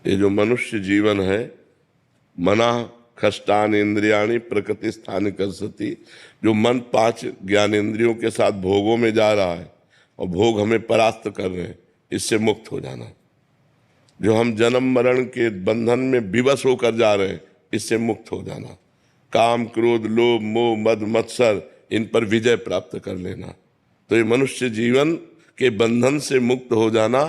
ये जो मनुष्य जीवन है, मना खष्टान इंद्रियाणी प्रकृति स्थान कर्षति, जो मन 5 ज्ञानेंद्रियों के साथ भोगों में जा रहा है और भोग हमें परास्त कर रहे हैं, इससे मुक्त हो जाना। जो हम जन्म मरण के बंधन में विवश होकर जा रहे हैं, इससे मुक्त हो जाना। काम क्रोध लोभ मोह मद मत्सर, इन पर विजय प्राप्त कर लेना। तो ये मनुष्य जीवन के बंधन से मुक्त हो जाना,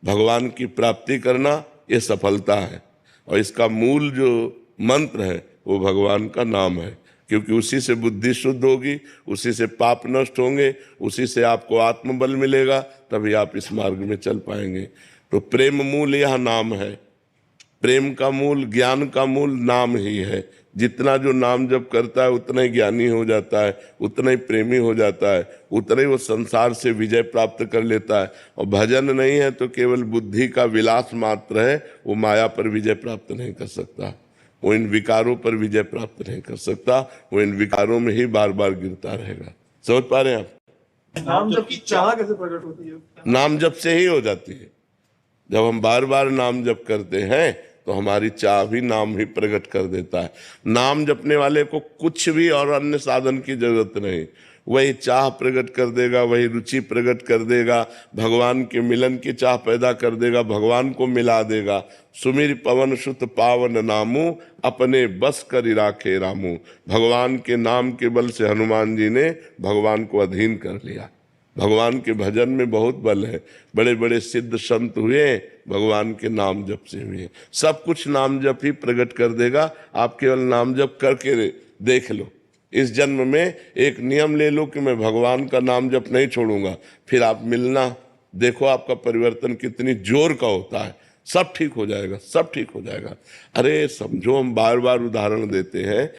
भगवान की प्राप्ति करना, ये सफलता है। और इसका मूल जो मंत्र है वो भगवान का नाम है, क्योंकि उसी से बुद्धि शुद्ध होगी, उसी से पाप नष्ट होंगे, उसी से आपको आत्मबल मिलेगा, तभी आप इस मार्ग में चल पाएंगे। तो प्रेम मूल यह नाम है। प्रेम का मूल, ज्ञान का मूल नाम ही है। जितना जो नाम जप करता है उतना ही ज्ञानी हो जाता है, उतना ही प्रेमी हो जाता है, उतना ही वो संसार से विजय प्राप्त कर लेता है। और भजन नहीं है तो केवल बुद्धि का विलास मात्र है, वो माया पर विजय प्राप्त नहीं कर सकता, वो इन विकारों पर विजय प्राप्त नहीं कर सकता, वो इन विकारों में ही बार बार गिरता रहेगा। समझ पा रहे हैं आप? नाम जप की चाह कैसे प्रकट होती है? नाम जप से ही हो जाती है। जब हम बार बार नाम जप करते हैं तो हमारी चाह भी नाम ही प्रकट कर देता है। नाम जपने वाले को कुछ भी और अन्य साधन की जरूरत नहीं, वही चाह प्रकट कर देगा, वही रुचि प्रकट कर देगा, भगवान के मिलन की चाह पैदा कर देगा, भगवान को मिला देगा। सुमिर पवन सुत पावन नामू, अपने बस कर राखे रामू। भगवान के नाम के बल से हनुमान जी ने भगवान को अधीन कर लिया। भगवान के भजन में बहुत बल है। बड़े बड़े सिद्ध संत हुए भगवान के नाम जप से हुए। सब कुछ नाम जप ही प्रकट कर देगा। आप केवल नाम जप करके देख लो। इस जन्म में एक नियम ले लो कि मैं भगवान का नाम जप नहीं छोड़ूंगा, फिर आप मिलना, देखो आपका परिवर्तन कितनी जोर का होता है। सब ठीक हो जाएगा, सब ठीक हो जाएगा। अरे समझो, हम बार बार उदाहरण देते हैं